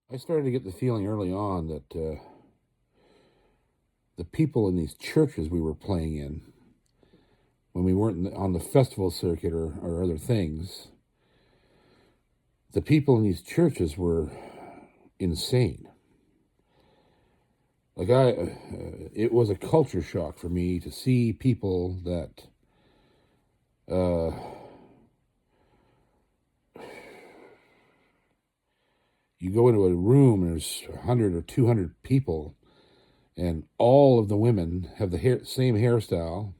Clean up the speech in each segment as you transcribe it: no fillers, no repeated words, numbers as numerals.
I started to get the feeling early on that the people in these churches we were playing in, when we weren't on the festival circuit or other things, the people in these churches were insane. It was a culture shock for me to see people that uh, you go into a room and there's 100 or 200 people, and all of the women have the same hairstyle,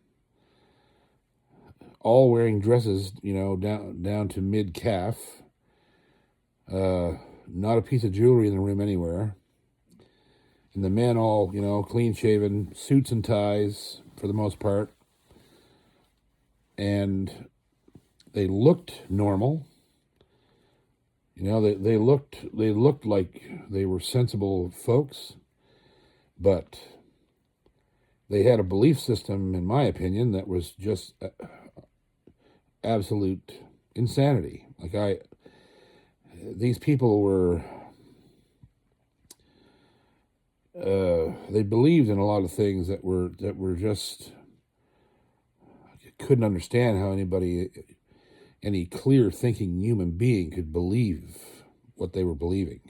all wearing dresses, down to mid calf. Not a piece of jewelry in the room anywhere. And the men all, clean shaven, suits and ties for the most part. And they looked normal. They looked like they were sensible folks, but they had a belief system, in my opinion, that was just absolute insanity. These people were, they believed in a lot of things that were just, I couldn't understand how any clear thinking human being could believe what they were believing.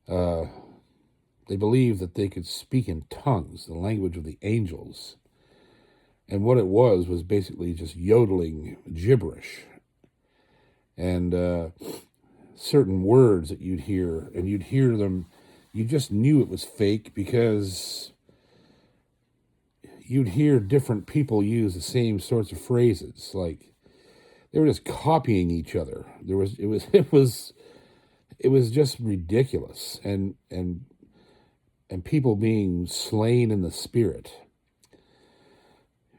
They believed that they could speak in tongues, the language of the angels. And what it was basically just yodeling gibberish. And certain words that you'd hear, and you'd hear them, you just knew it was fake because you'd hear different people use the same sorts of phrases. Like they were just copying each other. It was just ridiculous, and people being slain in the spirit,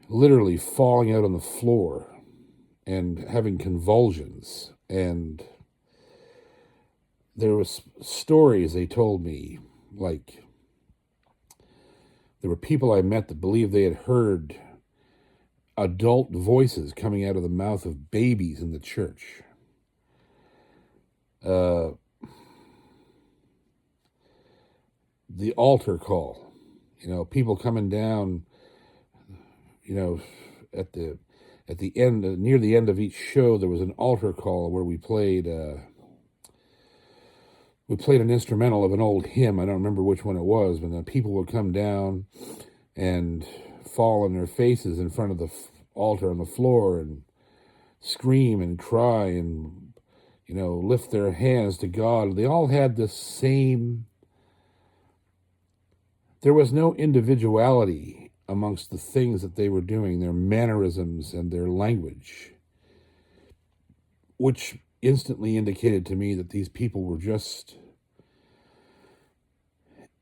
literally falling out on the floor and having convulsions. And there was stories they told me, like there were people I met that believed they had heard adult voices coming out of the mouth of babies in the church. The altar call, people coming down, at the end, near the end of each show, there was an altar call where we played an instrumental of an old hymn. I don't remember which one it was, but then people would come down and fall on their faces in front of the altar on the floor and scream and cry and, lift their hands to God. They all had the same. There was no individuality amongst the things that they were doing, their mannerisms and their language, which instantly indicated to me that these people were just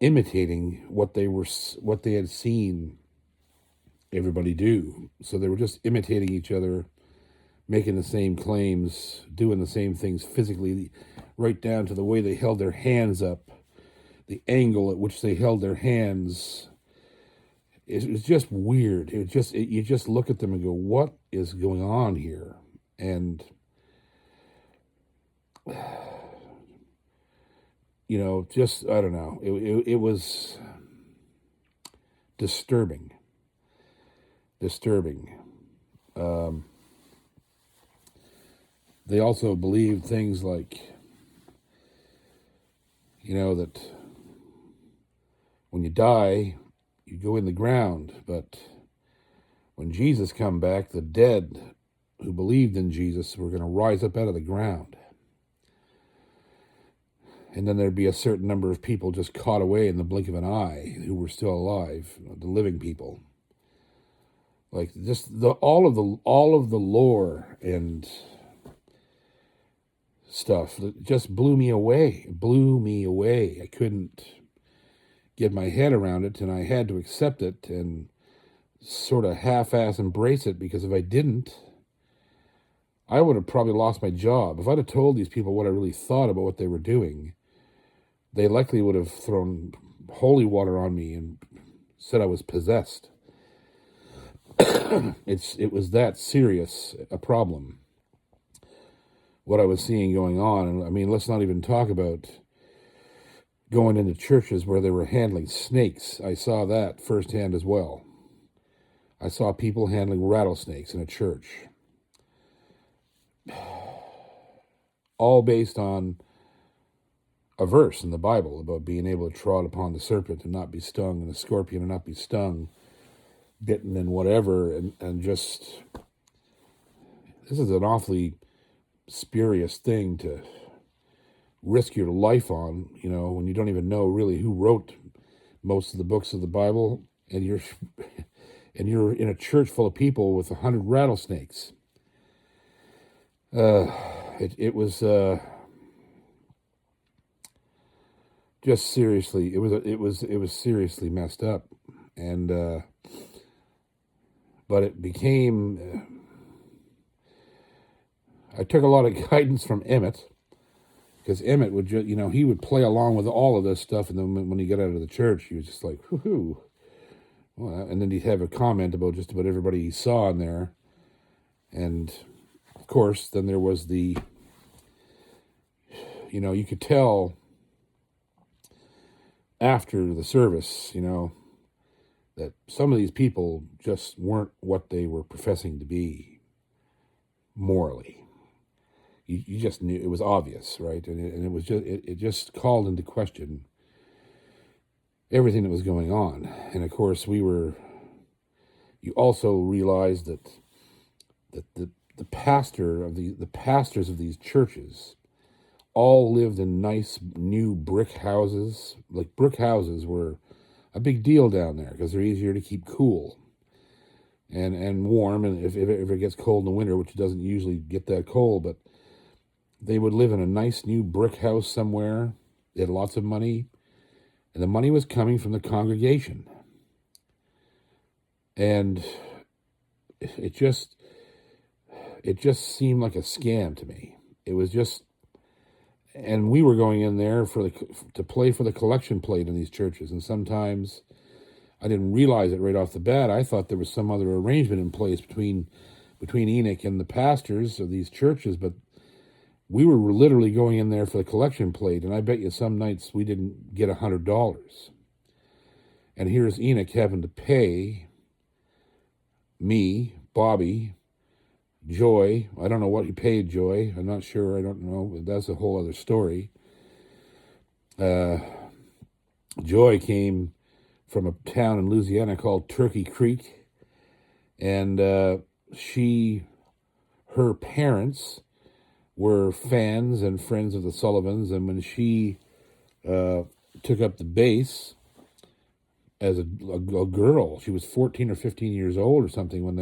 imitating what they had seen everybody do. So they were just imitating each other, making the same claims, doing the same things physically, right down to the way they held their hands up, the angle at which they held their hands. It was just weird. You just look at them and go, what is going on here? And, I don't know. It was disturbing. They also believed things like, that when you die, you go in the ground, but when Jesus come back, the dead who believed in Jesus were going to rise up out of the ground. And then there'd be a certain number of people just caught away in the blink of an eye who were still alive, the living people. Like just all of the lore and stuff that just blew me away. I couldn't get my head around it, and I had to accept it and sort of half-ass embrace it, because if I didn't, I would have probably lost my job. If I'd have told these people what I really thought about what they were doing, they likely would have thrown holy water on me and said I was possessed. It was that serious a problem, what I was seeing going on. And I mean, let's not even talk about going into churches where they were handling snakes. I saw that firsthand as well. I saw people handling rattlesnakes in a church. All based on a verse in the Bible about being able to trod upon the serpent and not be stung, and the scorpion and not be stung, bitten and whatever, and just, this is an awfully spurious thing to risk your life on, when you don't even know really who wrote most of the books of the Bible, and you're in a church full of people with 100 rattlesnakes. It was just seriously, it was seriously messed up, and but it became. I took a lot of guidance from Emmett, because Emmett would just, he would play along with all of this stuff, and then when he got out of the church, he was just like, whoo-hoo. Well, and then he'd have a comment about just about everybody he saw in there, and of course, then there was the, you could tell after the service, that some of these people just weren't what they were professing to be morally. You just knew, it was obvious, right? And it was just, it just called into question everything that was going on. And of course, you also realized that the pastors of these churches all lived in nice new brick houses. Like, brick houses were a big deal down there because they're easier to keep cool and warm, and if it gets cold in the winter, which it doesn't usually get that cold, but they would live in a nice new brick house somewhere. They had lots of money, and the money was coming from the congregation. And it just seemed like a scam to me. It was just, and we were going in there to play for the collection plate in these churches, and sometimes I didn't realize it right off the bat. I thought there was some other arrangement in place between Enoch and the pastors of these churches, but we were literally going in there for the collection plate, and I bet you some nights we didn't get $100. And here's Enoch having to pay me, Bobby, Joy. I don't know what he paid Joy. I'm not sure. I don't know. That's a whole other story. Joy came from a town in Louisiana called Turkey Creek, and her parents were fans and friends of the Sullivans, and when she took up the bass as a girl, she was 14 or 15 years old or something when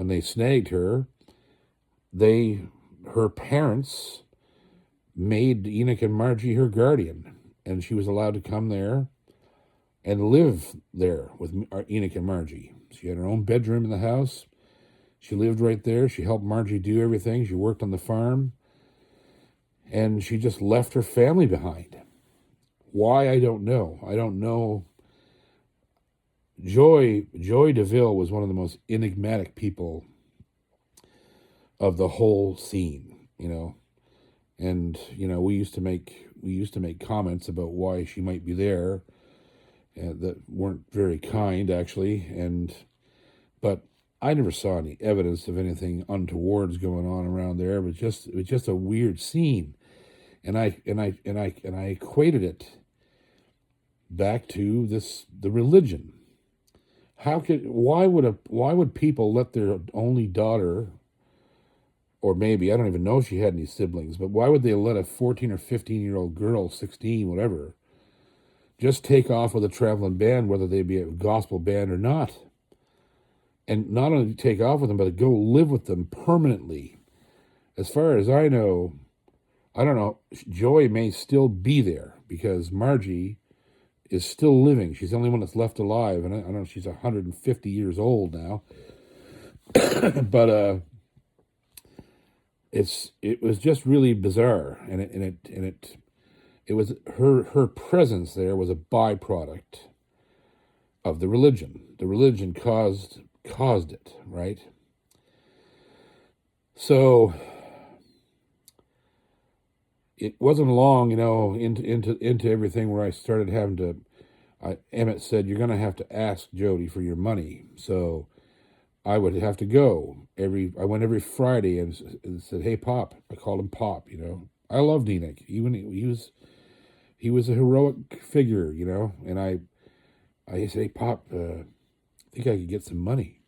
they snagged her. Her parents made Enoch and Margie her guardian, and she was allowed to come there and live there with Enoch and Margie. She had her own bedroom in the house. She lived right there. She helped Margie do everything. She worked on the farm. And she just left her family behind. Why, I don't know. I don't know. Joy DeVille was one of the most enigmatic people of the whole scene, And, we used to make comments about why she might be there that weren't very kind, actually. But I never saw any evidence of anything untowards going on around there. It was just a weird scene, and I equated it back to the religion. Why would people let their only daughter, or maybe I don't even know if she had any siblings, but why would they let a 14 or 15-year-old girl, 16, whatever, just take off with a traveling band, whether they be a gospel band or not? And not only take off with them, but go live with them permanently. As far as I know, I don't know, Joy may still be there because Margie is still living. She's the only one that's left alive, and I don't know, she's 150 years old now. But it was just really bizarre, and it was her presence there was a byproduct of the religion. The religion caused it, right? So it wasn't long, into everything where I started having to. Emmett said, "You're going to have to ask Jody for your money." So I would have to go I went every Friday and said, "Hey, Pop." I called him Pop. I loved Enoch. He was a heroic figure. And I said, "Hey, Pop, I think I could get some money."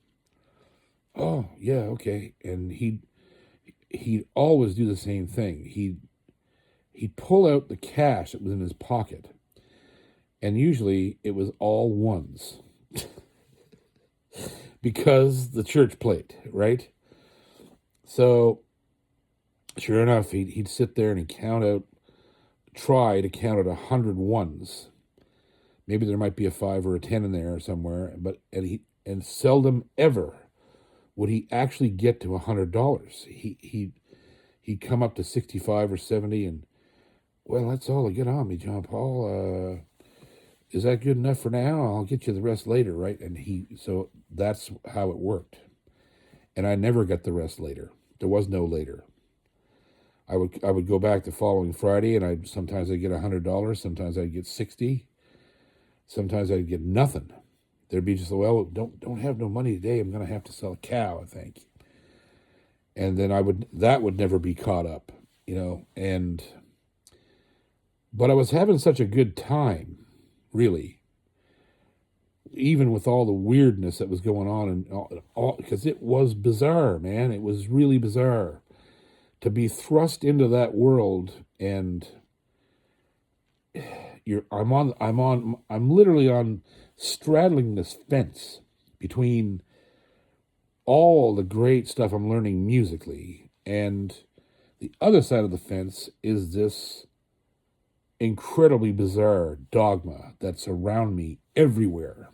"Oh, yeah, okay." And he'd always do the same thing. He'd pull out the cash that was in his pocket, and usually it was all ones. Because the church played, right? So, sure enough, he'd sit there and he'd try to count out 100 ones. Maybe there might be a 5 or a 10 in there somewhere, and seldom ever would he actually get to $100. He'd come up to 65 or 70, and, "Well, that's all I get on me, John Paul. Is that good enough for now? I'll get you the rest later," right? So that's how it worked. And I never got the rest later. There was no later. I would go back the following Friday, and sometimes I'd get $100, sometimes I'd get 60, sometimes I'd get nothing. There'd be just, "Well, don't have no money today. I'm going to have to sell a cow, I think." And then that would never be caught up, but I was having such a good time. Really, even with all the weirdness that was going on, and all because it was bizarre, man. It was really bizarre to be thrust into that world, and I'm literally on straddling this fence between all the great stuff I'm learning musically, and the other side of the fence is this incredibly bizarre dogma that's around me everywhere.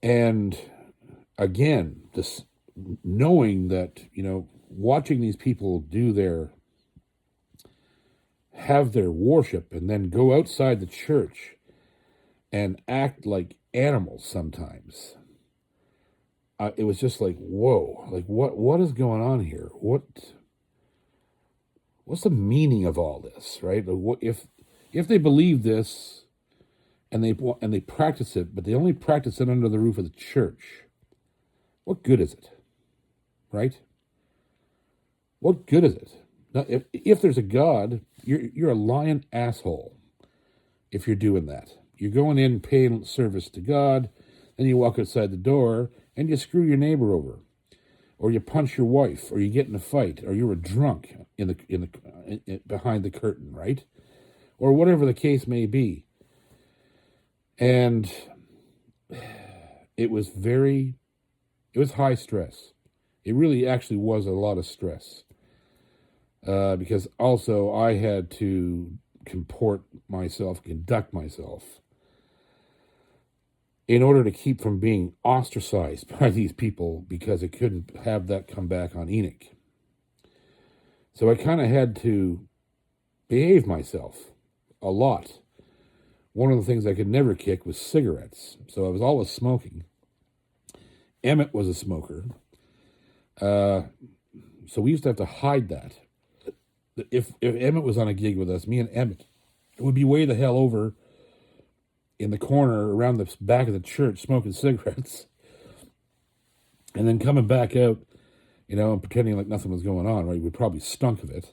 And again, this knowing that, watching these people have their worship and then go outside the church and act like animals sometimes. It was just like, whoa, like what is going on here? What's the meaning of all this, right? If they believe this and they practice it, but they only practice it under the roof of the church, what good is it, right? What good is it? Now, if there's a God, you're a lying asshole if you're doing that. You're going in paying service to God, then you walk outside the door and you screw your neighbor over, or you punch your wife, or you get in a fight, or you're a drunk behind the curtain, right? Or whatever the case may be. And it was high stress. It really actually was a lot of stress. Because also I had to conduct myself in order to keep from being ostracized by these people, because I couldn't have that come back on Enoch. So I kind of had to behave myself a lot. One of the things I could never kick was cigarettes. So I was always smoking. Emmett was a smoker. So we used to have to hide that. If Emmett was on a gig with us, me and Emmett would be way the hell over in the corner around the back of the church smoking cigarettes, and then coming back out, and pretending like nothing was going on, right? We probably stunk of it.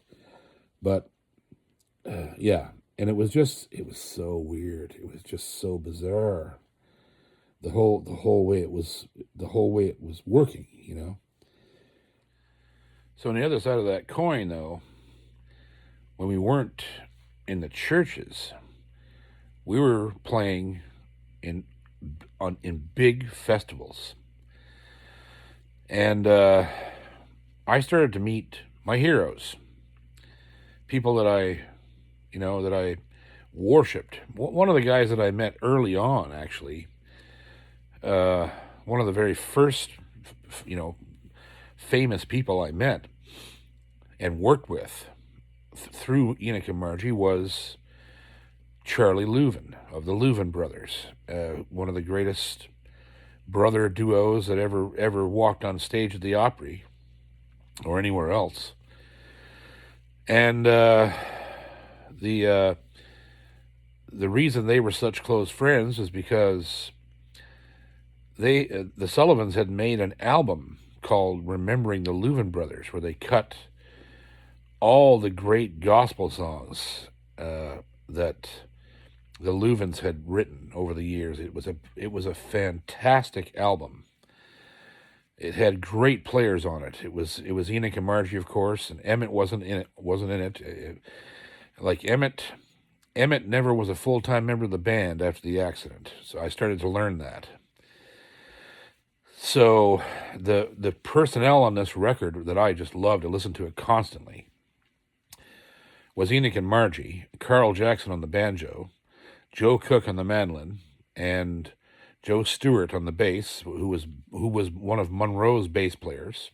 But, yeah. And it was so weird. It was just so bizarre. The whole way it was working, So on the other side of that coin, though, when we weren't in the churches, we were playing in big festivals. And I started to meet my heroes, people that I worshipped. One of the guys that I met early on, actually, one of the very first, famous people I met and worked with through Enoch and Margie was Charlie Leuven of the Leuven brothers, one of the greatest brother duos that ever walked on stage at the Opry or anywhere else. And the the reason they were such close friends is because the Sullivans had made an album called Remembering the Louvin Brothers, where they cut all the great gospel songs that the Louvins had written over the years. It was a fantastic album. It had great players on it. It was Enoch and Margie, of course, and Emmett wasn't in it. Like Emmett never was a full-time member of the band after the accident, so I started to learn that. So the personnel on this record that I just loved to listen to it constantly was Enoch and Margie, Carl Jackson on the banjo, Joe Cook on the mandolin, and Joe Stewart on the bass, who was one of Monroe's bass players,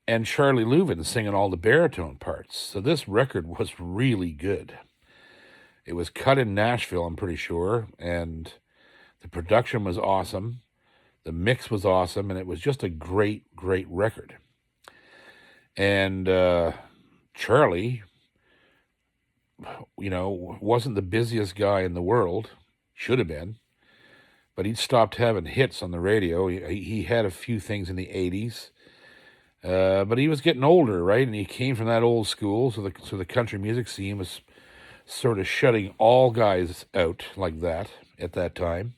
and Charlie Louvin singing all the baritone parts. So this record was really good. It was cut in Nashville, I'm pretty sure, and the production was awesome. The mix was awesome, and it was just a great, great record. And Charlie, wasn't the busiest guy in the world. Should have been. But he'd stopped having hits on the radio. He had a few things in the 80s. But he was getting older, right? And he came from that old school, so the country music scene was sort of shutting all guys out like that at that time.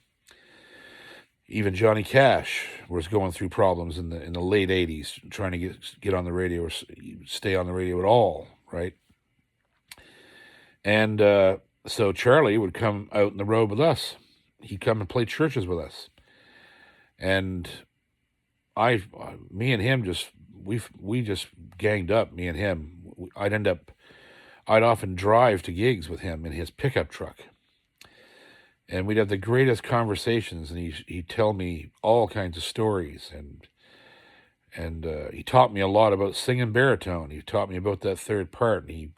Even Johnny Cash was going through problems in the late 80s, trying to get on the radio or stay on the radio at all, right? And so Charlie would come out on the road with us. He'd come and play churches with us. And me and him we just ganged up, me and him. I'd often drive to gigs with him in his pickup truck. And we'd have the greatest conversations, and he'd tell me all kinds of stories, and he taught me a lot about singing baritone. He taught me about that third part, and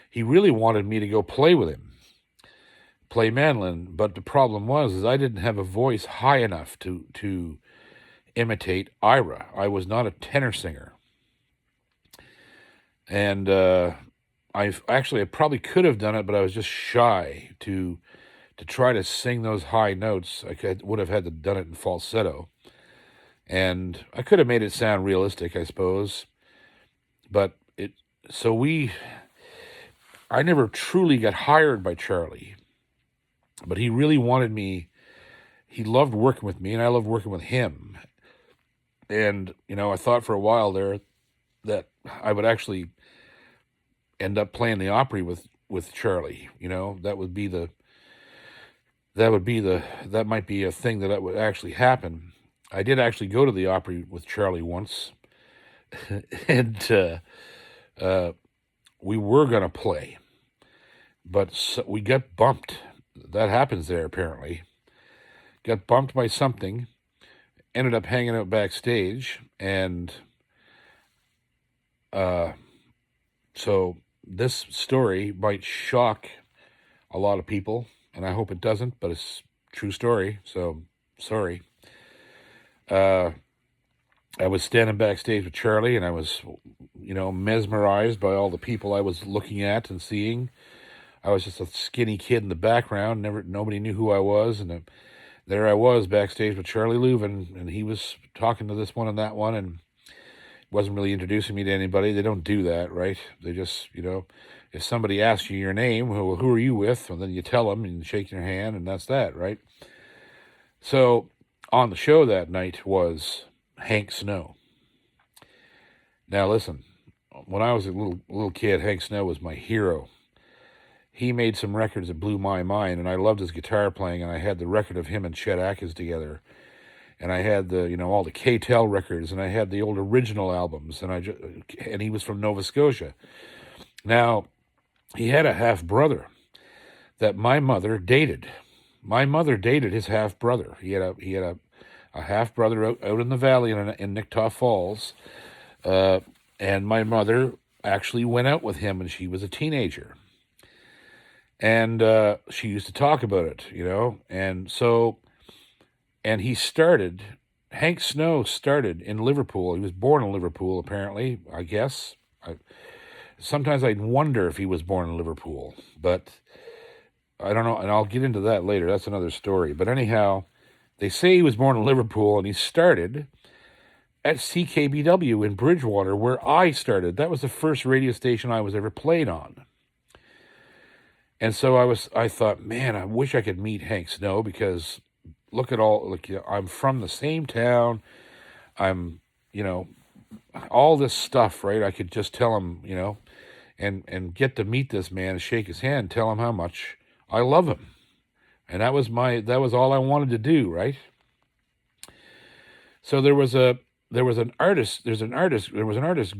he really wanted me to go play with him, play mandolin. But the problem was I didn't have a voice high enough to imitate Ira. I was not a tenor singer, and I probably could have done it, but I was just shy to try to sing those high notes. I would have had to done it in falsetto. And I could have made it sound realistic, I suppose. But I never truly got hired by Charlie. But he really wanted me. He loved working with me, and I loved working with him. And, I thought for a while there that I would actually end up playing the Opry with Charlie. That might be a thing that would actually happen. I did actually go to the Opry with Charlie once, and we were going to play, but we got bumped. That happens there, apparently. Got bumped by something, ended up hanging out backstage, and so this story might shock a lot of people, and I hope it doesn't, but it's a true story, so sorry. I was standing backstage with Charlie, and I was, mesmerized by all the people I was looking at and seeing. I was just a skinny kid in the background. Nobody knew who I was, and there I was backstage with Charlie Louvin, and he was talking to this one and that one, and wasn't really introducing me to anybody. They don't do that, right? They just, if somebody asks you your name, who are you with? And then you tell them and shake their hand, and that's that, right? So on the show that night was Hank Snow. Now listen, when I was a little kid, Hank Snow was my hero. He made some records that blew my mind, and I loved his guitar playing, and I had the record of him and Chet Atkins together. And I had all the K-Tel records, and I had the old original albums, and he was from Nova Scotia. Now, he had a half-brother that my mother dated. My mother dated his half-brother. He had a half-brother out in the valley in Nicktaw Falls, and my mother actually went out with him when she was a teenager. And she used to talk about it, and so... And Hank Snow started in Liverpool. He was born in Liverpool, apparently, I guess. Sometimes I'd wonder if he was born in Liverpool, but I don't know, and I'll get into that later. That's another story. But anyhow, they say he was born in Liverpool, and he started at CKBW in Bridgewater, where I started. That was the first radio station I was ever played on. And so I thought, man, I wish I could meet Hank Snow, because look at I'm from the same town. I'm, all this stuff, right? I could just tell him, and get to meet this man and shake his hand, tell him how much I love him. And that was all I wanted to do, right? So there was an artist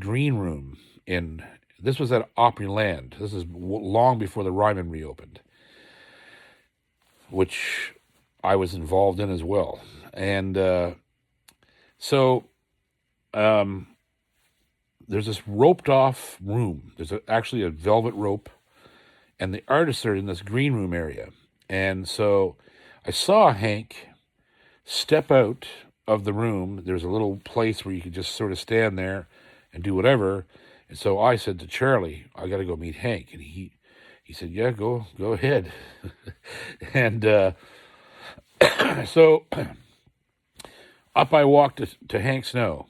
green room this was at Opryland. This is long before the Ryman reopened, which I was involved in as well. And so there's this roped off room. There's actually a velvet rope, and the artists are in this green room area. And so I saw Hank step out of the room. There's a little place where you could just sort of stand there and do whatever. And so I said to Charlie, I got to go meet Hank. And he said, yeah, go ahead. And so up I walked to Hank Snow.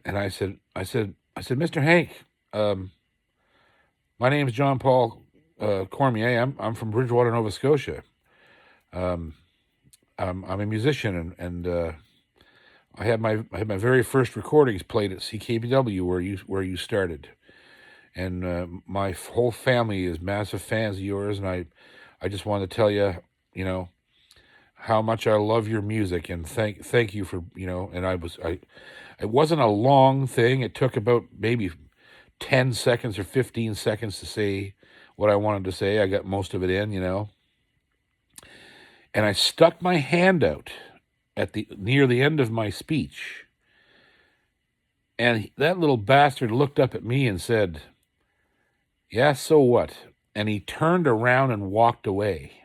And I said, Mr. Hank, my name is John Paul Cormier. I'm from Bridgewater, Nova Scotia. I'm a musician, and I had my very first recordings played at CKBW where you started, and my whole family is massive fans of yours, and I just wanted to tell you, how much I love your music, and thank you for, and it wasn't a long thing. It took about maybe 10 seconds or 15 seconds to say what I wanted to say. I got most of it in, and I stuck my hand out near the end of my speech, and that little bastard looked up at me and said, yeah, so what? And he turned around and walked away.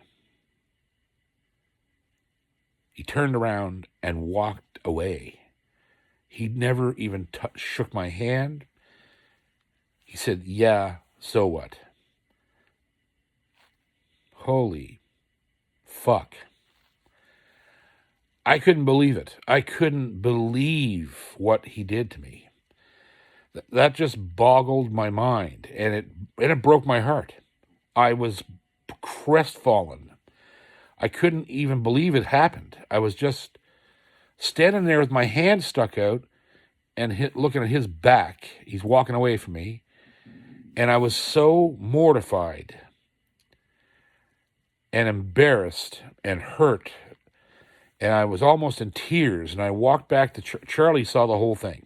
He turned around and walked away. He never even shook my hand. He said, yeah, so what? Holy fuck. I couldn't believe it. I couldn't believe what he did to me. That just boggled my mind, and it broke my heart. I was crestfallen. I couldn't even believe it happened. I was just standing there with my hand stuck out and looking at his back. He's walking away from me. And I was so mortified and embarrassed and hurt. And I was almost in tears. And I walked back to Charlie, saw the whole thing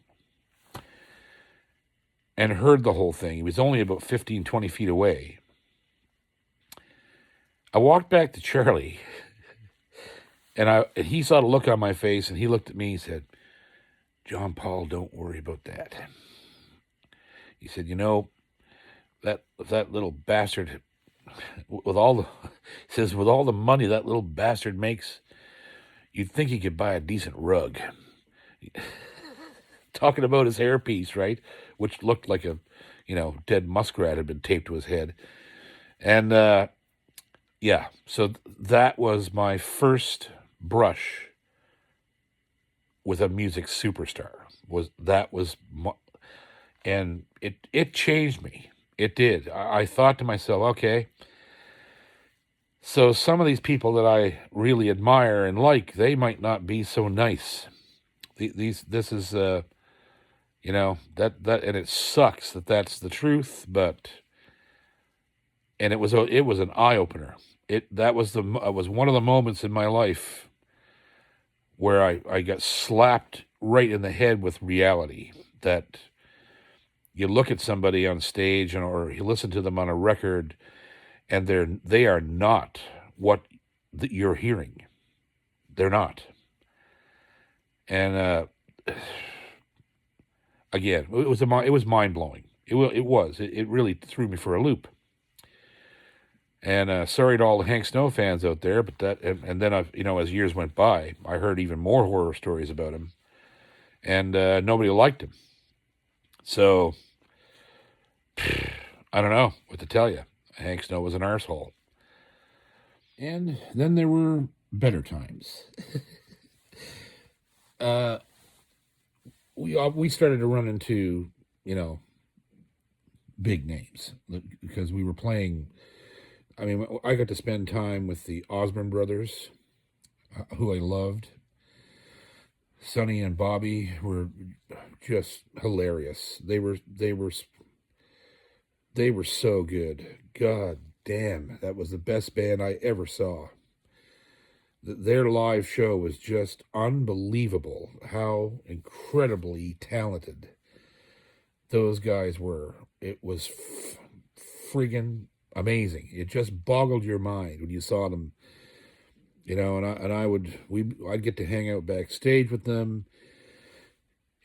and heard the whole thing. He was only about 15, 20 feet away. I walked back to Charlie, and he saw the look on my face, and he looked at me and said, John Paul, don't worry about that. He said, that little bastard, with all the money that little bastard makes, you'd think he could buy a decent rug. Talking about his hairpiece, right? Which looked like a, dead muskrat had been taped to his head. And, yeah, so that was my first brush with a music superstar. And it changed me. It did. I thought to myself, okay, so some of these people that I really admire and like, they might not be so nice. This is, that and it sucks that that's the truth, and it was an eye opener. It was one of the moments in my life where I got slapped right in the head with reality, that you look at somebody on stage or you listen to them on a record, and they are not what you're hearing. They're not. And again, it was mind blowing. It really threw me for a loop. And sorry to all the Hank Snow fans out there, but and then as years went by, I heard even more horror stories about him, and nobody liked him. So I don't know what to tell you. Hank Snow was an arsehole. And then there were better times. uh, we started to run into, you know, big names because we were playing. I mean, I got to spend time with the Osborne brothers, who I loved. Sonny and Bobby were just hilarious. They were so good. God damn, that was the best band I ever saw. Their live show was just unbelievable. How incredibly talented those guys were. It was friggin' amazing. It just boggled your mind when you saw them. You know, I'd get to hang out backstage with them.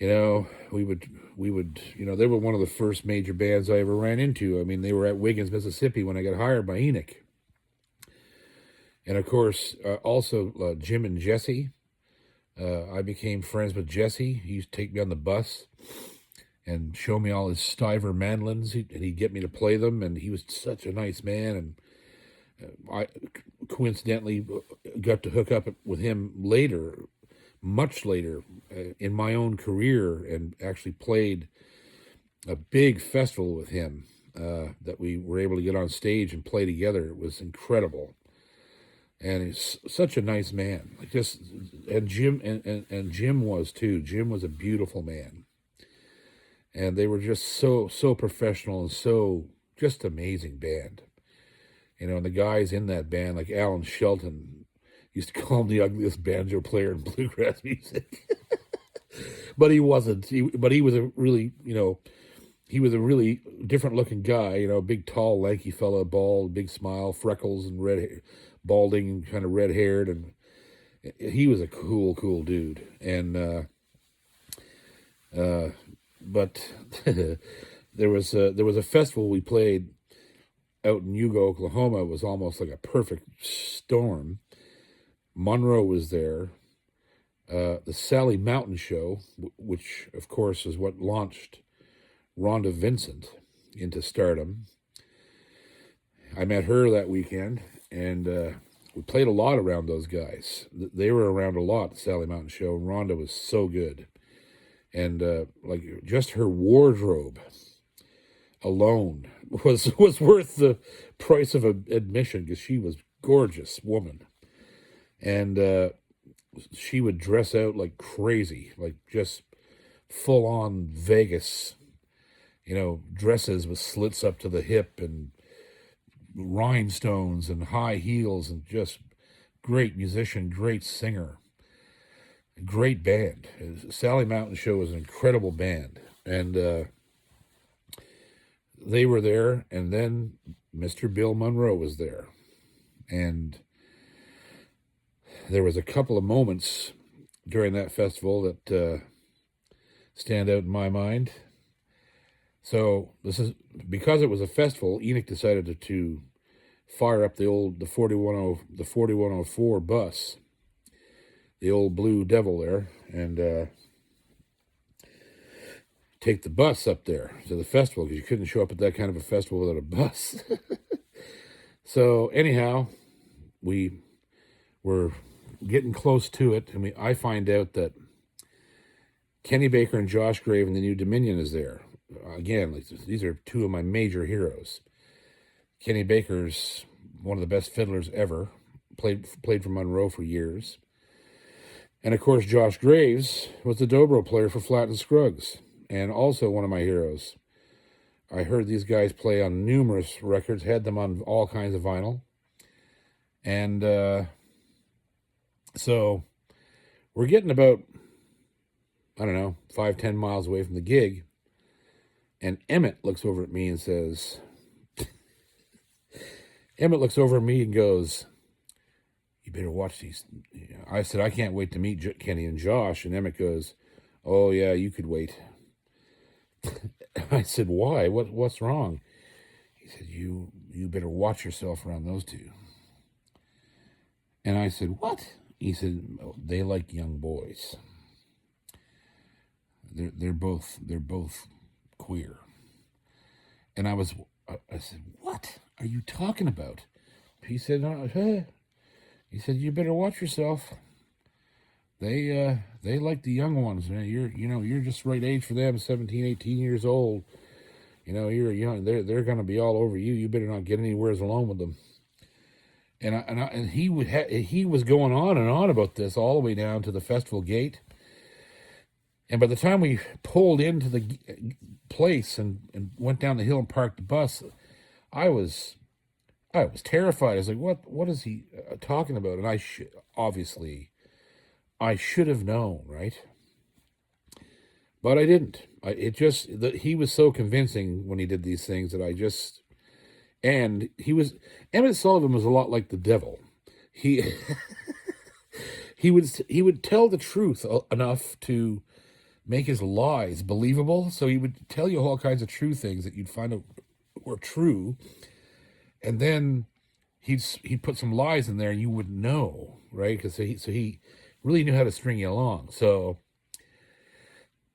You know, we would, they were one of the first major bands I ever ran into. I mean, they were at Wiggins, Mississippi when I got hired by Enoch. And of course, also Jim and Jesse. I became friends with Jesse. He used to take me on the bus and show me all his Stiver mandolins, and he'd get me to play them. And he was such a nice man. And I coincidentally got to hook up with him later, much later, in my own career, and actually played a big festival with him that we were able to get on stage and play together. It was incredible. And he's such a nice man. And Jim and Jim was too. Jim was a beautiful man. And they were just so professional and so just amazing band. You know, and the guys in that band, like Alan Shelton, used to call him the ugliest banjo player in bluegrass music. But he wasn't. But he was a really, he was a really different looking guy, big, tall, lanky fella, bald, big smile, freckles and red hair, balding, kind of red haired. And he was a cool dude. And, but there was a festival we played out in Hugo, Oklahoma. It was almost like a perfect storm. Monroe was there. The Sally Mountain Show, which of course is what launched Rhonda Vincent into stardom. I met her that weekend, and we played a lot around those guys. They were around a lot, the Sally Mountain Show, and Rhonda was so good. And like just her wardrobe alone was worth the price of admission, because she was a gorgeous woman. And she would dress out like crazy, like just full on Vegas, dresses with slits up to the hip and rhinestones and high heels, and just great musician, great singer, great band. Sally Mountain Show was an incredible band. And they were there, and then Mr. Bill Monroe was there. And there was a couple of moments during that festival that stand out in my mind. So this is because it was a festival. Enoch decided to fire up the 4104 bus, the old Blue Devil there, and take the bus up there to the festival, because you couldn't show up at that kind of a festival without a bus. So anyhow, we were getting close to it, and I find out that Kenny Baker and Josh Grave and the New Dominion is there. Again, these are two of my major heroes. Kenny Baker's one of the best fiddlers ever, played for Monroe for years. And of course, Josh Graves was the dobro player for Flatt and Scruggs, and also one of my heroes. I heard these guys play on numerous records, had them on all kinds of vinyl. And so we're getting about, 5-10 miles away from the gig. And Emmett looks over at me and says, goes, "You better watch these." I said, "I can't wait to meet Kenny and Josh." And Emmett goes, "Oh yeah, you could wait." I said, "Why? What's wrong?" He said, you better watch yourself around those two." And I said, "What?" He said, "Oh, they like young boys. They're both queer." And I said, "What are you talking about?" He said, "Hey," he said, "you better watch yourself. They like the young ones. Man. You're just the right age for them, 17, 18 years old. You're young. They're going to be all over you. You better not get anywhere alone with them." And he was going on and on about this all the way down to the festival gate. And by the time we pulled into the place and went down the hill and parked the bus, I was terrified. I was like, "What is he talking about?" And obviously I should have known, right? But I didn't. He was so convincing when he did these things that Emmett Sullivan was a lot like the devil. He he would tell the truth enough to make his lies believable. So he would tell you all kinds of true things that you'd find out were true, and then he'd put some lies in there and you wouldn't know, right? Because he really knew how to string you along. So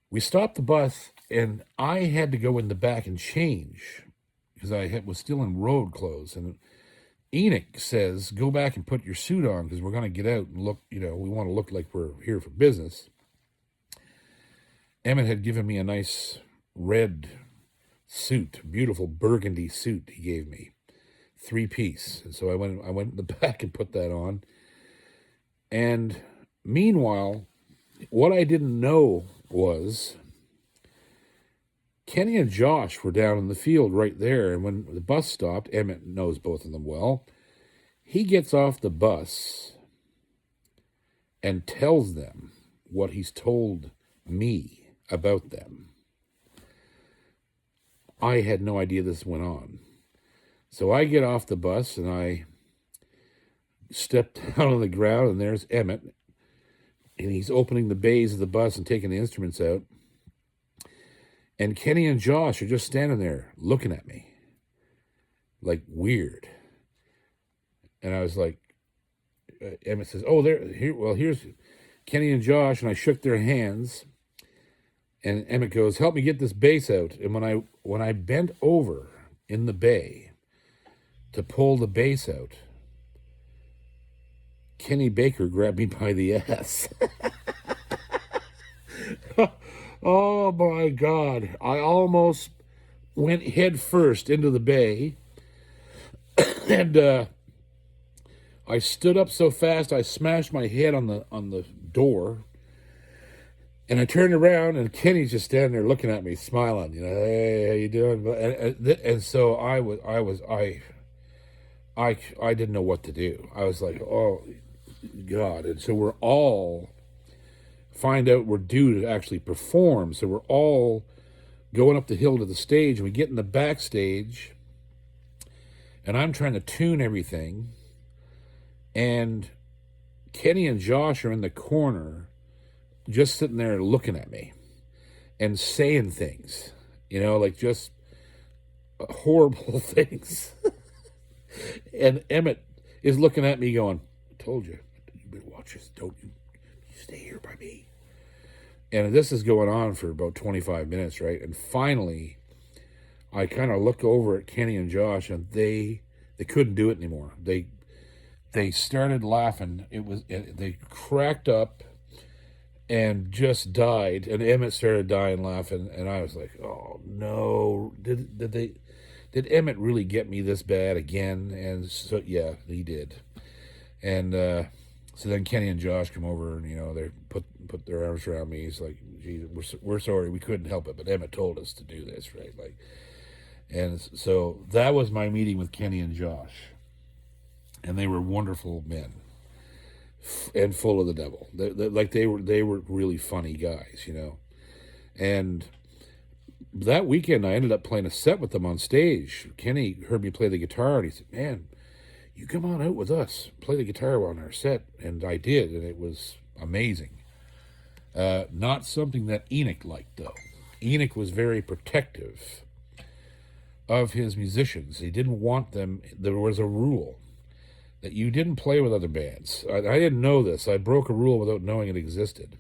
we stopped the bus, and I had to go in the back and change because was still in road clothes. And Enoch says, "Go back and put your suit on because we're going to get out and look. We want to look like we're here for business." Emmett had given me a nice red suit, beautiful burgundy suit he gave me, 3-piece. And so I went in the back and put that on. And meanwhile, what I didn't know was Kenny and Josh were down in the field right there. And when the bus stopped, Emmett knows both of them well, he gets off the bus and tells them what he's told me about them. I had no idea this went on. So I get off the bus and I step down on the ground, and there's Emmett, and he's opening the bays of the bus and taking the instruments out. And Kenny and Josh are just standing there looking at me like weird. And I was like, Emmett says, "Oh, here's Kenny and Josh," and I shook their hands. And Emmett goes, "Help me get this bass out." And when I bent over in the bay to pull the bass out, Kenny Baker grabbed me by the ass. Oh my God. I almost went head first into the bay. And I stood up so fast I smashed my head on the door. And I turned around, and Kenny's just standing there looking at me, smiling. "Hey, how you doing?" And so I didn't know what to do. I was like, "Oh God!" And so we're all find out we're due to actually perform. So we're all going up the hill to the stage, and we get in the backstage, and I'm trying to tune everything, and Kenny and Josh are in the corner, just sitting there looking at me and saying things, like just horrible things. And Emmett is looking at me going, "I told you, you better watch this. Don't you stay here by me." And this is going on for about 25 minutes, right? And finally, I kind of look over at Kenny and Josh, and they couldn't do it anymore. They started laughing. They cracked up and just died, and Emmett started dying laughing, and I was like, "Oh no, did Emmett really get me this bad again?" And so yeah, he did. And so then Kenny and Josh come over, and they put their arms around me. He's like, "Geez, we're sorry, we couldn't help it, but Emmett told us to do this, right?" And so that was my meeting with Kenny and Josh, and they were wonderful men. And full of the devil. They were really funny guys, And that weekend I ended up playing a set with them on stage. Kenny heard me play the guitar, and he said, "Man, you come on out with us, play the guitar on our set." And I did, and it was amazing. Not something that Enoch liked, though. Enoch was very protective of his musicians. He didn't want them. There was a rule that you didn't play with other bands. I didn't know this. I broke a rule without knowing it existed.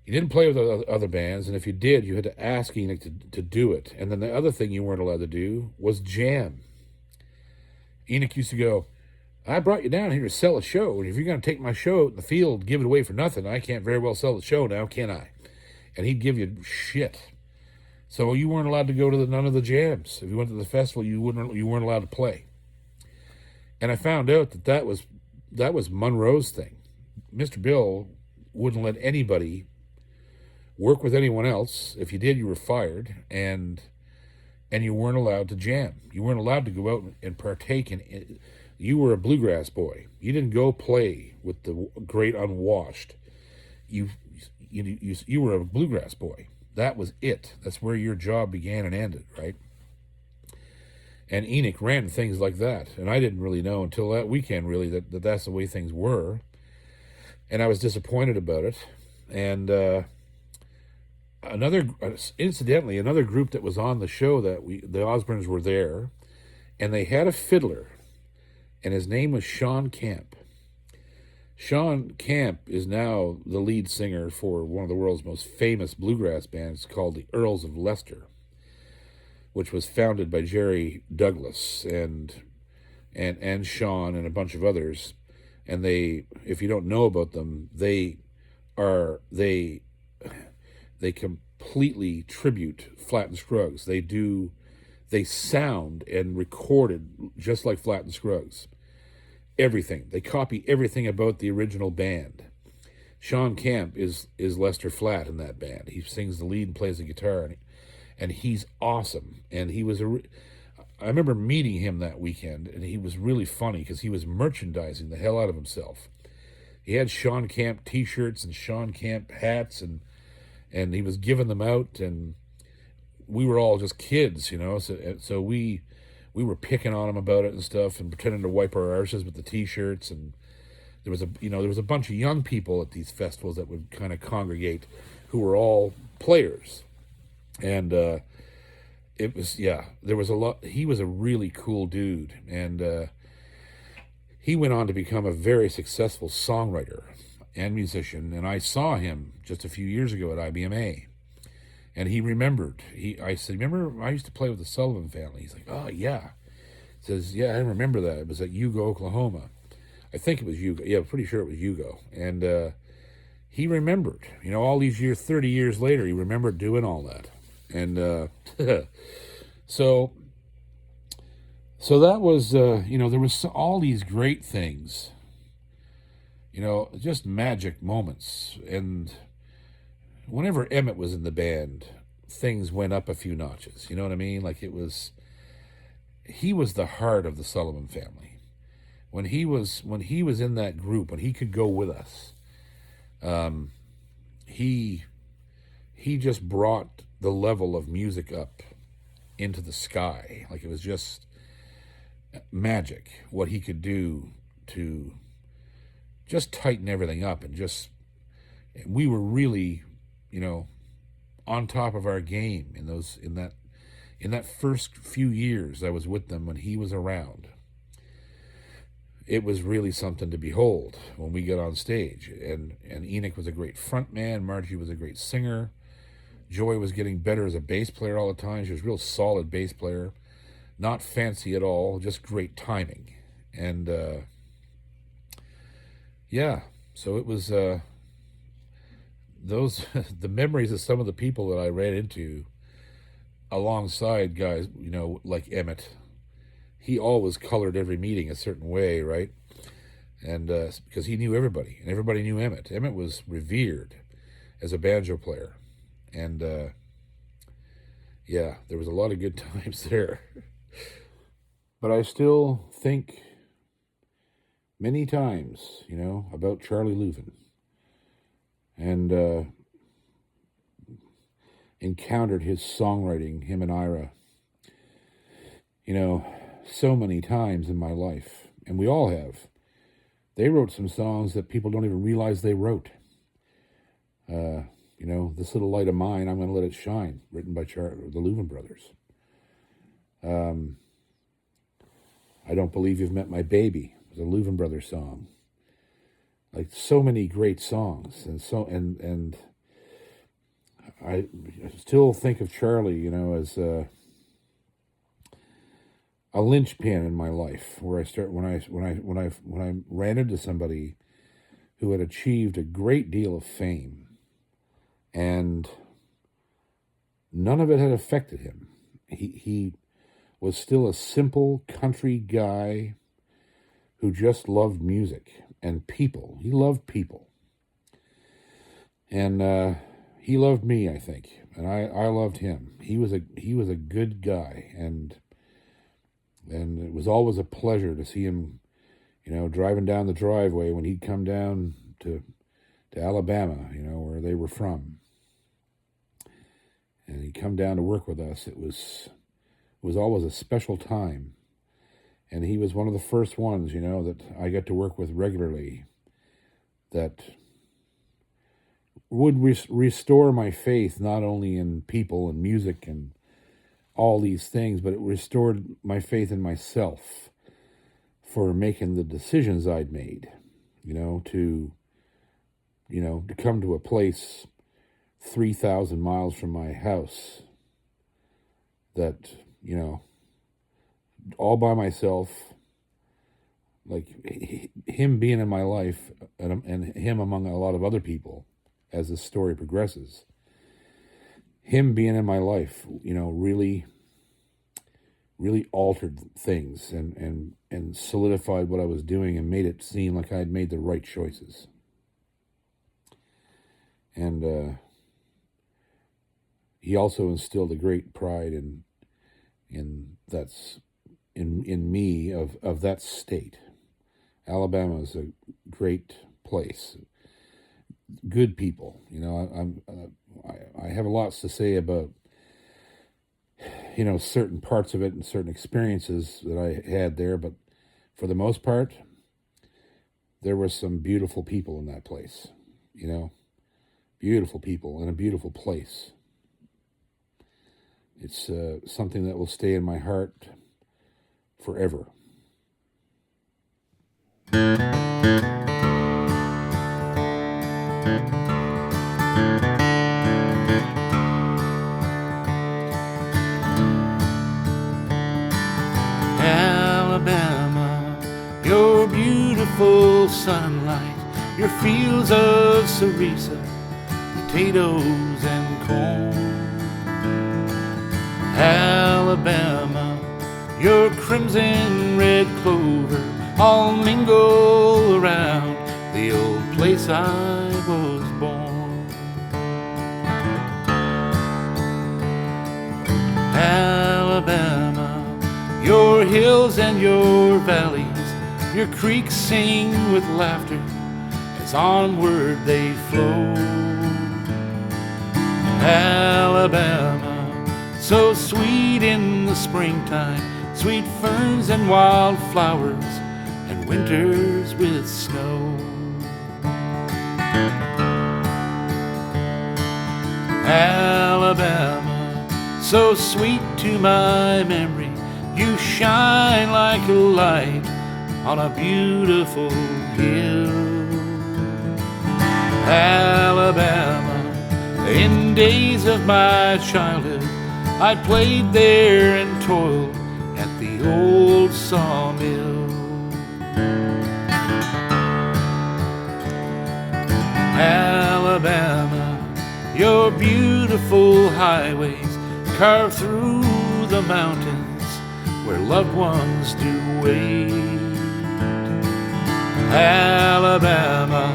You didn't play with other bands, and if you did, you had to ask Enoch to do it. And then the other thing you weren't allowed to do was jam. Enoch used to go, I brought you down here to sell a show, and if you're going to take my show out in the field, give it away for nothing, I can't very well sell the show now, can I? And he'd give you shit. So you weren't allowed to go to none of the jams. If you went to the festival, you weren't allowed to play. And I found out that was Monroe's thing. Mr. Bill wouldn't let anybody work with anyone else. If you did, you were fired, and you weren't allowed to jam. You weren't allowed to go out and partake in it. You were a bluegrass boy. You didn't go play with the great unwashed. You were a bluegrass boy. That was it. That's where your job began and ended, right? And Enoch ran things like that, and I didn't really know until that weekend, really, that that's the way things were. And I was disappointed about it. And incidentally, another group that was on the show the Osbournes were there, and they had a fiddler, and his name was Sean Camp. Sean Camp is now the lead singer for one of the world's most famous bluegrass bands called the Earls of Leicester, which was founded by Jerry Douglas and Sean and a bunch of others. And they, if you don't know about them, they completely tribute Flatt and Scruggs. They sound and recorded just like Flatt and Scruggs. Everything. They copy everything about the original band. Sean Camp is Lester Flatt in that band. He sings the lead and plays the guitar, and he's awesome. And I remember meeting him that weekend, and he was really funny because he was merchandising the hell out of himself. He had Sean Camp T-shirts and Sean Camp hats, and he was giving them out, and we were all just kids, so we were picking on him about it and stuff, and pretending to wipe our arses with the T-shirts. And there was a bunch of young people at these festivals that would kind of congregate, who were all players, and it was there was a lot. He was a really cool dude, and he went on to become a very successful songwriter and musician. And I saw him just a few years ago at IBMA. And he remembered. I said, remember, I used to play with the Sullivan family. He's like, oh, yeah. He says, yeah, I remember that. It was at Yugo, Oklahoma. I think it was Yugo. Yeah, I'm pretty sure it was Yugo. And he remembered. All these years, 30 years later, he remembered doing all that. And so that was, there was all these great things, just magic moments. And whenever Emmett was in the band, things went up a few notches. You know what I mean? Like he was the heart of the Sullivan family. When he was in that group, when he could go with us, he just brought the level of music up into the sky. Like it was just magic what he could do to just tighten everything up, and we were really, on top of our game in that first few years I was with them when he was around. It was really something to behold when we got on stage. And Enoch was a great front man. Margie was a great singer. Joy was getting better as a bass player all the time. She was a real solid bass player. Not fancy at all, just great timing. And so it was the memories of some of the people that I ran into alongside guys, like Emmett. He always colored every meeting a certain way, right? And because he knew everybody, and everybody knew Emmett. Emmett was revered as a banjo player. And there was a lot of good times there. But I still think many times, about Charlie Louvin. And encountered his songwriting, him and Ira, so many times in my life. And we all have. They wrote some songs that people don't even realize they wrote. This Little Light of Mine, I'm Going to Let It Shine, written by the Louvin brothers. I Don't Believe You've Met My Baby, was a Louvin brothers song. Like so many great songs, and I still think of Charlie, as a linchpin in my life, where I start when I ran into somebody who had achieved a great deal of fame, and none of it had affected him. He was still a simple country guy who just loved music and people. He loved people. And he loved me, I think, and I loved him. He was a good guy, and it was always a pleasure to see him, driving down the driveway when he'd come down to Alabama, where they were from. And he'd come down to work with us. It was always a special time. And he was one of the first ones, that I got to work with regularly, that would restore my faith not only in people and music and all these things, but it restored my faith in myself for making the decisions I'd made, to come to a place 3,000 miles from my house that, all by myself, like him being in my life and him among a lot of other people as the story progresses. Him being in my life, really altered things and solidified what I was doing and made it seem like I had made the right choices. And he also instilled a great pride in me of that state. Alabama is a great place. Good people, I have lots to say about, certain parts of it and certain experiences that I had there, but for the most part, there were some beautiful people in that place, beautiful people in a beautiful place. It's something that will stay in my heart forever. Alabama, your beautiful sunlight, your fields of cerisa, potatoes and corn. Alabama, your crimson red clover all mingle around the old place I was born. Alabama, your hills and your valleys, your creeks sing with laughter as onward they flow. Alabama, so sweet in the springtime, sweet ferns and wildflowers, and winters with snow. Alabama, so sweet to my memory, you shine like a light on a beautiful hill. Alabama, in days of my childhood, I played there and toiled at the old sawmill. Alabama, your beautiful highways carved through the mountains where loved ones do wait. Alabama,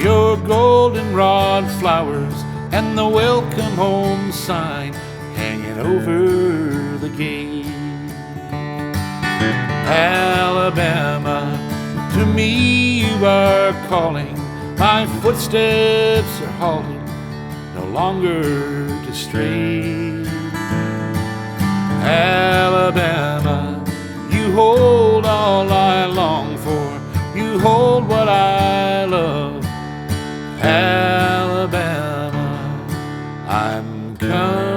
your goldenrod flowers and the welcome home sign hanging over the gate. Alabama, to me you are calling, my footsteps are halting, no longer to stray. Alabama, you hold all I long for, you hold what I love. Alabama, I'm coming.